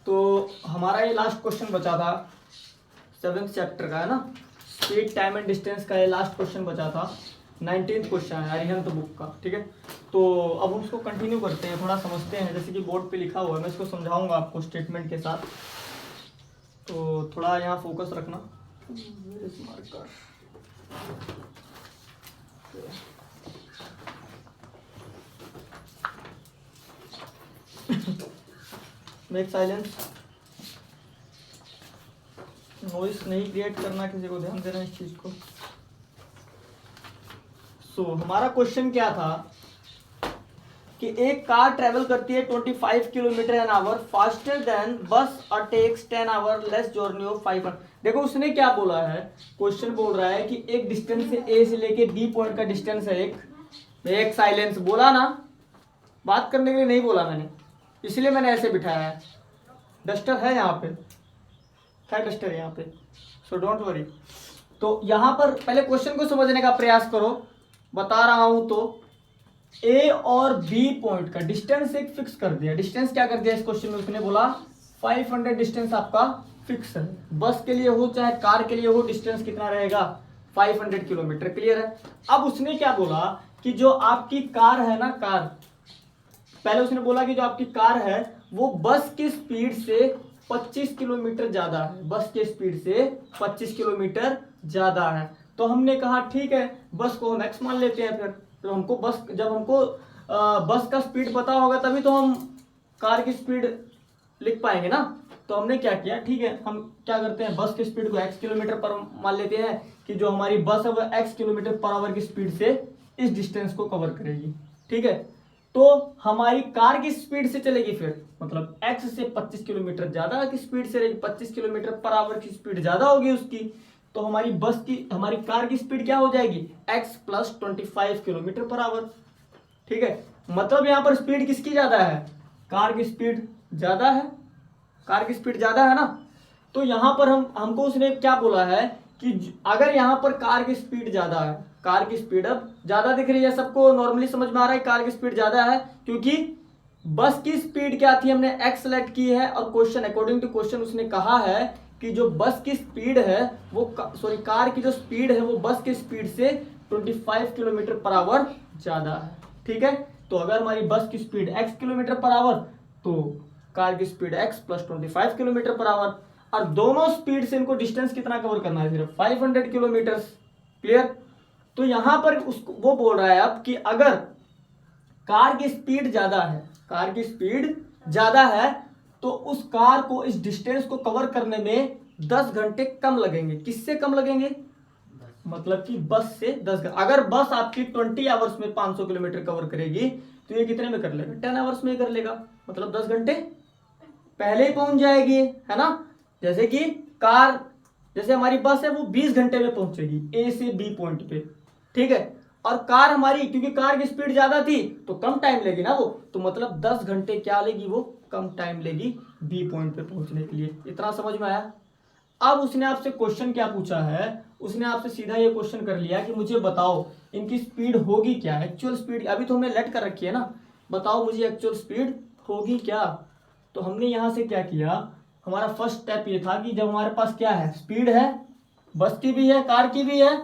तो हमारा ये लास्ट क्वेश्चन बचा था 7th चैप्टर का, है ना, स्पीड टाइम एंड डिस्टेंस का ये लास्ट क्वेश्चन बचा था। 19th क्वेश्चन है अरिहंत बुक का, ठीक है। तो अब हम उसको कंटिन्यू करते हैं, थोड़ा समझते हैं। जैसे कि बोर्ड पे लिखा हुआ है, मैं इसको समझाऊंगा आपको स्टेटमेंट के साथ, तो थोड़ा यहाँ फोकस रखना। मेक साइलेंस, नॉइस नहीं क्रिएट करना, किसी को ध्यान देना इस चीज को। हमारा क्वेश्चन क्या था कि एक कार ट्रेवल करती है 25 kilometre an hour faster than bus और takes 10 hour less journey of 500। देखो उसने क्या बोला है, क्वेश्चन बोल रहा है कि एक डिस्टेंस से ए से लेके बी पॉइंट का डिस्टेंस है एक साइलेंस बोला ना, बात करने के लिए नहीं बोला मैंने, इसलिए मैंने ऐसे बिठाया है। डस्टर है यहाँ पे, डस्टर यहाँ पे, सो डोंट वरी। तो यहाँ पर पहले क्वेश्चन को समझने का प्रयास करो, बता रहा हूं। तो ए और बी पॉइंट का डिस्टेंस एक फिक्स कर दिया। डिस्टेंस क्या कर दिया इस क्वेश्चन में, उसने बोला 500 डिस्टेंस आपका फिक्स है। बस के लिए हो चाहे कार के लिए हो, डिस्टेंस कितना रहेगा, 500 किलोमीटर। क्लियर है। अब उसने क्या बोला कि जो आपकी कार है ना, कार, पहले उसने बोला कि जो आपकी कार है वो बस की स्पीड से 25 किलोमीटर ज्यादा है, बस के स्पीड से 25 किलोमीटर ज्यादा है। तो हमने कहा ठीक है, बस को हम एक्स मान लेते हैं। फिर तो हमको बस, जब हमको बस का स्पीड पता होगा तभी तो हम कार की स्पीड लिख पाएंगे ना। तो हमने क्या किया, ठीक है, हम क्या करते हैं, बस की स्पीड को x किलोमीटर पर मान लेते हैं कि जो हमारी बस है वो x किलोमीटर पर आवर की स्पीड से इस डिस्टेंस को कवर करेगी। ठीक है, तो हमारी कार की स्पीड से चलेगी, फिर मतलब x से 25 किलोमीटर ज्यादा की स्पीड से रहेगी, 25 किलोमीटर पर आवर की स्पीड ज्यादा होगी उसकी। तो हमारी बस की, हमारी कार की स्पीड क्या हो जाएगी, x plus 25 kilometre per hour. ठीक है, मतलब यहाँ पर स्पीड किसकी ज्यादा है, कार की स्पीड ज्यादा है, कार की स्पीड ज्यादा है ना। तो यहाँ पर हमको उसने क्या बोला है कि अगर यहाँ पर कार की स्पीड ज्यादा है, कार की स्पीड अब ज्यादा दिख रही है सबको, नॉर्मली समझ में आ रहा है कार की स्पीड ज्यादा है, क्योंकि बस की स्पीड क्या थी, हमने x सेलेक्ट की है, और क्वेश्चन अकॉर्डिंग टू क्वेश्चन उसने कहा है कि जो बस की स्पीड है वो, सॉरी, कार की जो स्पीड है वो बस की स्पीड से 25 किलोमीटर पर आवर ज्यादा है। ठीक है, तो अगर हमारी बस की speed x kilometre per hour तो कार की speed x plus 25 kilometre per hour, और दोनों स्पीड से इनको डिस्टेंस कितना कवर करना है, सिर्फ 500 किलोमीटर। क्लियर। तो यहां पर उसको वो बोल रहा है अब कि अगर कार की स्पीड ज्यादा है, कार की स्पीड ज्यादा है, तो उस कार को इस डिस्टेंस को कवर करने में 10 घंटे कम लगेंगे। किससे कम लगेंगे, मतलब कि बस से 10 घंटे। अगर बस आपकी 20 आवर्स में 500 किलोमीटर कवर करेगी तो ये कितने में कर लेगा, 10 आवर्स में कर लेगा, मतलब 10 घंटे पहले ही पहुंच जाएगी, है ना। जैसे कि कार, जैसे हमारी बस है वो 20 घंटे में पहुंचेगी ए से बी पॉइंट पे। ठीक है, और कार हमारी, क्योंकि कार की स्पीड ज्यादा थी तो कम टाइम लेगी ना वो, तो मतलब 10 घंटे क्या लेगी, वो कम टाइम लेगी बी पॉइंट पे पहुंचने के लिए। इतना समझ में आया। अब उसने आपसे क्वेश्चन क्या पूछा है, उसने आपसे सीधा ये क्वेश्चन कर लिया कि मुझे बताओ इनकी स्पीड होगी क्या, एक्चुअल स्पीड। अभी तो हमने लेट कर रखी है ना, बताओ मुझे एक्चुअल स्पीड होगी क्या। तो हमने यहां से क्या किया, हमारा फर्स्ट स्टेप ये था कि जब हमारे पास क्या है, स्पीड है, बस की भी है कार की भी है,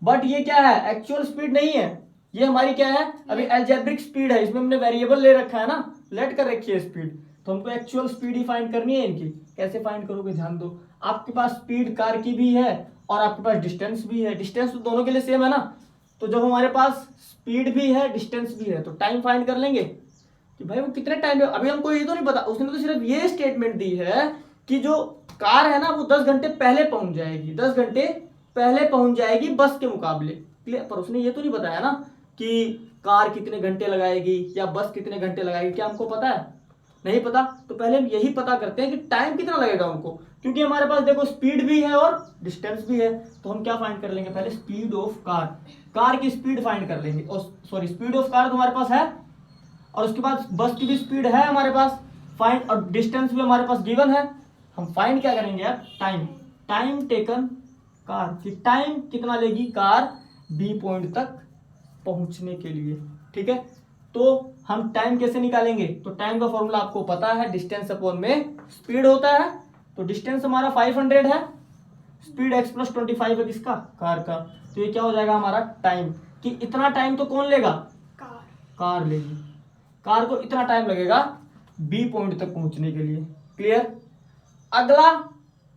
बट ये क्या है, एक्चुअल स्पीड नहीं है, ये हमारी क्या है, अभी अलजेब्रिक स्पीड है, इसमें हमने वेरिएबल ले रखा है ना, लेट कर रखी है स्पीड। तो हमको एक्चुअल स्पीड ही फाइंड करनी है इनकी। कैसे फाइंड करोगे, ध्यान दो, आपके पास स्पीड कार की भी है और आपके पास डिस्टेंस भी है, डिस्टेंस तो दोनों के लिए सेम है ना। तो जब हमारे पास स्पीड भी है डिस्टेंस भी है तो टाइम फाइंड कर लेंगे कि भाई वो कितने टाइम में। अभी हमको ये तो नहीं पता, उसने तो सिर्फ ये स्टेटमेंट दी है कि जो कार है ना वो 10 घंटे पहले पहुंच जाएगी, 10 घंटे पहले पहुंच जाएगी बस के मुकाबले। क्लियर। पर उसने ये तो नहीं बताया ना कि कार कितने घंटे लगाएगी या बस कितने घंटे लगाएगी, क्या हमको पता है, नहीं पता। तो पहले हम यही पता करते हैं कि टाइम कितना लगेगा उनको, क्योंकि हमारे पास देखो स्पीड भी है और डिस्टेंस भी है। तो हम क्या फाइंड कर लेंगे, पहले स्पीड ऑफ कार, कार की स्पीड फाइंड कर लेंगे, और सॉरी स्पीड ऑफ कार तो हमारे पास है, और उसके बाद बस की भी स्पीड है हमारे पास फाइंड, और डिस्टेंस भी हमारे पास गिवन है। हम फाइंड क्या करेंगे यार, टाइम, टाइम टेकन कार, कि टाइम कितना लेगी कार बी पॉइंट तक पहुंचने के लिए। ठीक है, तो हम टाइम कैसे निकालेंगे? तो टाइम का फॉर्मूला आपको पता है, डिस्टेंस अपॉन में स्पीड होता है। तो डिस्टेंस हमारा 500 है, स्पीड x प्लस 25 है किसका? कार का। तो ये क्या हो जाएगा हमारा टाइम, कि इतना टाइम तो कौन लेगा? कार लेगी। कार को इतना टाइम लगेगा बी पॉइंट तक पहुंचने के लिए। क्लियर? अगला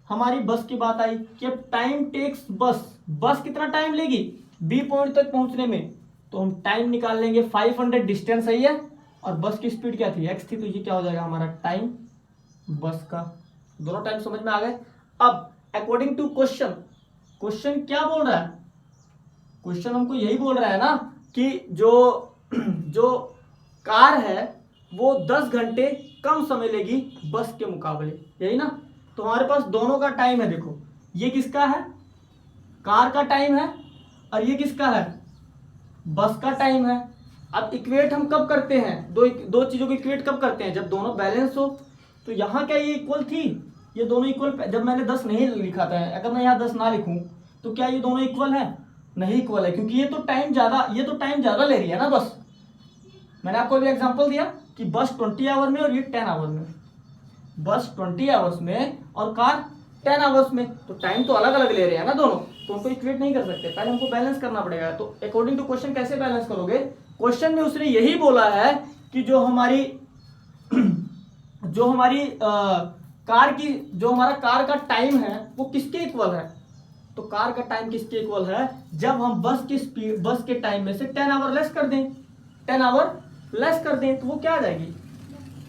हमारी बस की बात आई कि टाइम टेक्स बस कितना टाइम लेगी बी पॉइंट तक पहुंचने में? तो हम टाइम निकाल लेंगे, 500 डिस्टेंस सही है और बस की स्पीड क्या थी? x थी। तो ये क्या हो जाएगा हमारा टाइम बस का। दोनों टाइम समझ में आ गए? अब अकॉर्डिंग टू क्वेश्चन क्या बोल रहा है? क्वेश्चन हमको यही बोल रहा है ना कि जो कार है वो 10 घंटे कम समय लेगी बस के मुकाबले, यही ना? तो हमारे पास दोनों का टाइम है। देखो ये किसका है? कार का टाइम है, और ये किसका है? बस का टाइम है। अब इक्वेट हम कब करते हैं? दो चीजों को इक्वेट कब करते हैं? जब दोनों बैलेंस हो। तो यहाँ क्या ये इक्वल थी? ये दोनों इक्वल, जब मैंने 10 नहीं लिखा था, अगर मैं यहाँ 10 ना लिखूं तो क्या ये दोनों इक्वल है? नहीं इक्वल है, क्योंकि ये तो टाइम ज्यादा ले रही है ना बस। मैंने आपको अभी एग्जांपल दिया कि बस 20 आवर में और ये 10 आवर में। बस 20 आवर्स में और कार 10 आवर्स में, तो टाइम तो अलग अलग ले रहे हैं ना दोनों, तो उनको इक्वेट नहीं कर सकते, पहले हमको बैलेंस करना पड़ेगा। तो अकॉर्डिंग टू क्वेश्चन कैसे बैलेंस करोगे? क्वेश्चन में उसने यही बोला है कि जो हमारी हमारा कार का टाइम है वो किसके इक्वल है? तो कार का टाइम किसके इक्वल है? जब हम बस के टाइम में से 10 आवर लेस कर दें, 10 आवर लेस कर दें, तो वो क्या आ जाएगी?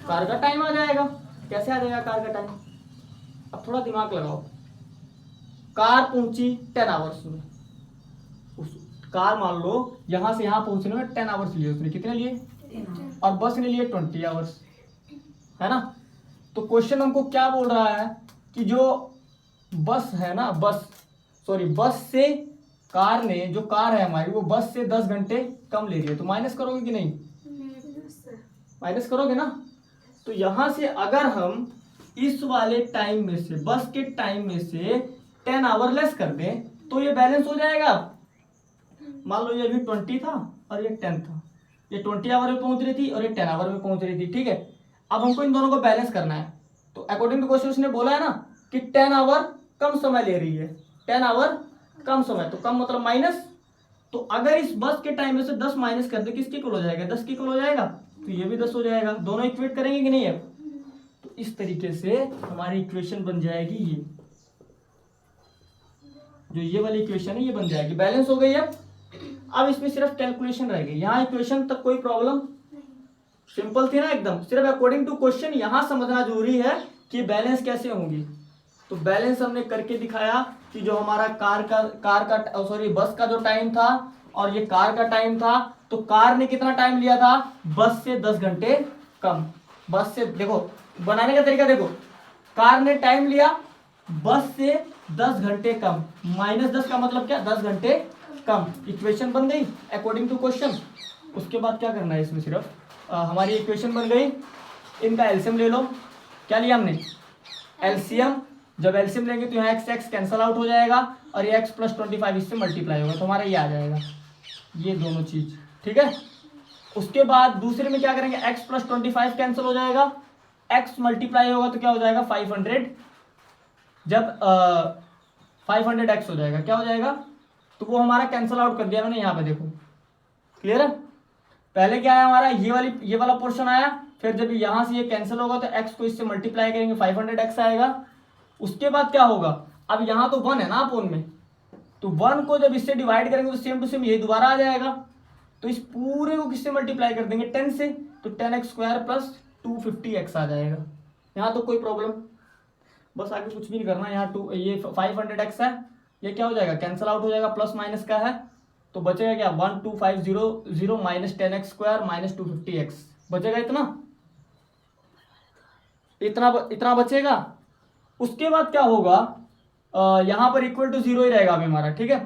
कार का टाइम आ जाएगा। कैसे आ जाएगा कार का टाइम? अब थोड़ा दिमाग लगाओ। कार पहुंची 10 आवर्स में, कार मान लो यहां से यहां पहुंचने में 10 आवर्स लिए उसने। कितने लिए? और बस ने लिए 20 आवर्स, है ना? तो क्वेश्चन हमको क्या बोल रहा है कि जो बस है ना, बस से कार ने, जो कार है हमारी वो बस से 10 घंटे कम ले रही है। तो माइनस करोगे कि नहीं? माइनस करोगे ना? तो यहां से अगर हम इस वाले टाइम में से, बस के टाइम में से 10 आवर लेस कर दें तो ये बैलेंस हो जाएगा। मान लो ये अभी 20 था और ये 10 था, ये 20 आवर में पहुंच रही थी और ये 10 आवर में पहुंच रही थी, ठीक है? अब हमको इन दोनों को बैलेंस करना है। तो अकॉर्डिंग टू क्वेश्चन ने बोला है ना कि 10 आवर कम समय ले रही है, 10 आवर कम समय, तो कम मतलब माइनस। तो अगर इस बस के टाइम में से 10 माइनस कर दे, किसके इक्वल हो जाएगा? 10 के इक्वल हो जाएगा। तो ये भी 10 हो जाएगा। दोनों इक्वेट करेंगे कि नहीं है? तो इस तरीके से हमारी इक्वेशन बन जाएगी। ये जो ये वाली इक्वेशन है ये बन जाएगी, बैलेंस हो गई। अब इसमें सिर्फ कैलकुलेशन रह गई। यहाँ इक्वेशन तक कोई प्रॉब्लम? सिंपल थी ना एकदम। सिर्फ अकॉर्डिंग टू क्वेश्चन यहां समझना जरूरी है कि बैलेंस कैसे होंगी। तो बैलेंस हमने करके दिखाया कि जो हमारा बस का जो टाइम था और ये कार का टाइम था, तो कार ने कितना टाइम लिया था? बस से 10 घंटे कम। बस से, देखो बनाने का तरीका देखो, कार ने टाइम लिया बस से 10 घंटे कम, -10 का मतलब क्या? 10 घंटे कम। इक्वेशन बन गई अकॉर्डिंग टू क्वेश्चन। उसके बाद क्या करना है इसमें? सिर्फ हमारी इक्वेशन बन गई, इनका एलसीएम ले लो। क्या लिया हमने? एलसीएम। जब एलसीएम लेंगे तो यहाँ x कैंसल आउट हो जाएगा और ये x प्लस 25 इससे मल्टीप्लाई होगा, तो हमारा ये आ जाएगा, ये दोनों चीज, ठीक है? उसके बाद दूसरे में क्या करेंगे? x प्लस 25 कैंसिल हो जाएगा, x मल्टीप्लाई होगा तो क्या हो जाएगा? 500। जब 500x हो जाएगा, क्या हो जाएगा? तो वो हमारा कैंसिल आउट कर दिया मैंने यहाँ पे, देखो क्लियर है? पहले क्या आया हमारा? ये वाला पोर्शन आया, फिर जब यहां से ये कैंसिल होगा तो x को इससे मल्टीप्लाई करेंगे, 500x आएगा। उसके बाद क्या होगा? अब यहाँ तो 1 है ना अपोन में, तो 1 को जब इससे डिवाइड करेंगे तो सेम टू सेम ये दोबारा आ जाएगा। तो इस पूरे को किससे मल्टीप्लाई कर देंगे? 10 से, तो 10x² प्लस 250x आ जाएगा। यहाँ तो कोई प्रॉब्लम, बस आगे कुछ भी नहीं करना। यहाँ ये 500x है, ये क्या हो जाएगा? कैंसिल आउट हो जाएगा, प्लस माइनस का है, तो बचेगा क्या? 12500 माइनस 10x² माइनस 250x बचेगा। इतना बचेगा। उसके बाद क्या होगा? यहाँ पर इक्वल टू 0 ही रहेगा अभी हमारा, ठीक है?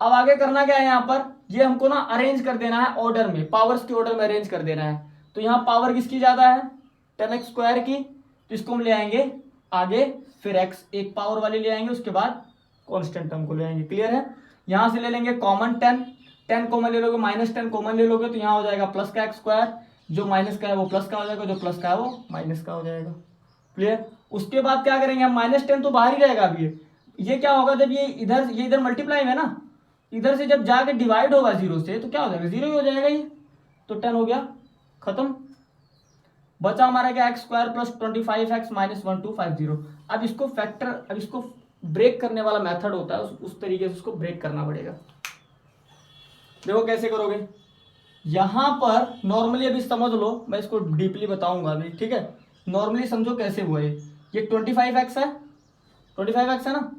अब आगे करना क्या है? यहाँ पर ये हमको ना अरेंज कर देना है ऑर्डर में, पावर्स के ऑर्डर में अरेंज कर देना है। तो यहाँ पावर किसकी ज्यादा है? 10x² की, तो इसको हम ले आएंगे आगे, फिर x एक पावर वाली ले आएंगे, उसके बाद कांस्टेंट टर्म को ले आएंगे। क्लियर है? यहां से ले लेंगे कॉमन 10, 10 कॉमन ले लोगे, -10 कॉमन ले लोगे तो यहाँ हो जाएगा प्लस का एक्स स्क्वायर, जो माइनस का है वो प्लस का हो जाएगा, जो प्लस का है वो माइनस का हो जाएगा। क्लियर। उसके बाद क्या करेंगे हम, -10 तो बाहर ही रहेगा अभी, ये क्या होगा जब ये इधर मल्टीप्लाई है ना, इधर से जब जाके डिवाइड होगा 0 से तो क्या हो जाएगा, 0 ही हो जाएगा ये, तो 10 हो गया, खत्म। बचा हमारा क्या, x square plus 25x minus 1250। अब इसको फैक्टर, अब इसको ब्रेक करने वाला मेथड होता है, उस तरीके से उसको ब्रेक करना पड़ेगा। देखो कैसे करोगे, यहां पर नॉर्मली अभी समझ लो, मैं इसको डीपली बताऊंगा अभी, ठीक है। नॉर्मली समझो कैसे हुआ ये 25x है, 25x है ना,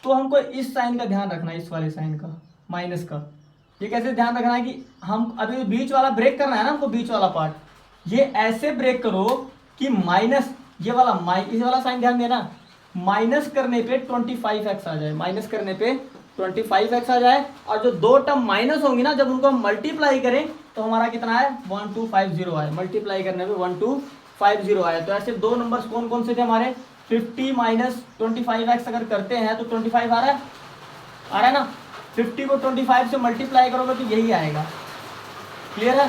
तो हमको इस साइन का ध्यान रखना है, इस वाले साइन का, माइनस का। ये कैसे ध्यान रखना है कि हम अभी बीच वाला ब्रेक करना है ना हमको, बीच वाला पार्ट, ये ऐसे ब्रेक करो कि माइनस ये वाला इस वाला साइन ध्यान देना, माइनस करने पे 25x आ जाए, माइनस करने पे 25x आ जाए, और जो दो टर्म माइनस होंगी ना, जब उनको हम मल्टीप्लाई करें तो हमारा कितना है, 1250 आए, मल्टीप्लाई करने पे 1250 आए। तो ऐसे दो नंबर्स कौन कौन से थे हमारे, 50 माइनस 25x अगर करते हैं तो 25 आ रहा है ना, 50 को 25 से मल्टीप्लाई करोगे तो यही आएगा। क्लियर है।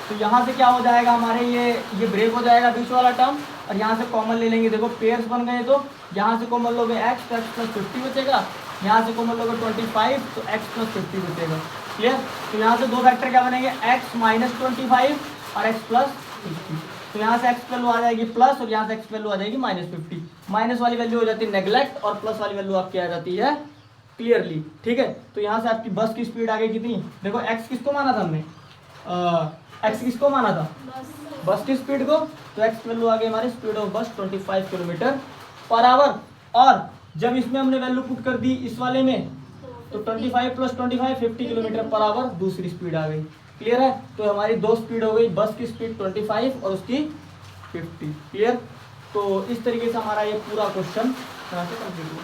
तो यहाँ से क्या हो जाएगा हमारे, ये ब्रेक हो जाएगा बीच वाला टर्म, और यहाँ से कॉमन ले लेंगे, देखो पेयर्स बन गए, तो यहाँ से कॉमन लोगे x तो x प्लस 50 बचेगा, यहाँ से कॉमन लोगे 25 तो x प्लस 50 बचेगा। क्लियर। तो यहाँ से दो फैक्टर क्या बनेंगे, x माइनस 25 और x प्लस 50। तो यहाँ से x वैल्यू आ जाएगी प्लस, और यहाँ से x वैल्यू आ जाएगी -50। माइनस वाली वैल्यू हो जाती है नेग्लेक्ट, और प्लस वाली वैल्यू आपकी आ जाती है क्लियरली। ठीक है। तो यहाँ से आपकी बस की स्पीड आ गई कितनी, देखो x किसको माना था हमने, x किसको माना था, बस की स्पीड को, तो x वैल्यू आ गई हमारी स्पीड ऑफ बस 25 किलोमीटर पर आवर। और जब इसमें हमने वैल्यू पुट कर दी इस वाले में, तो 25 प्लस 25 50 किलोमीटर पर आवर दूसरी स्पीड आ गई। क्लियर है। तो हमारी दो स्पीड हो गई, बस की स्पीड 25 और उसकी 50। क्लियर। तो इस तरीके से हमारा ये पूरा क्वेश्चन यहाँ से कंप्लीट हुआ।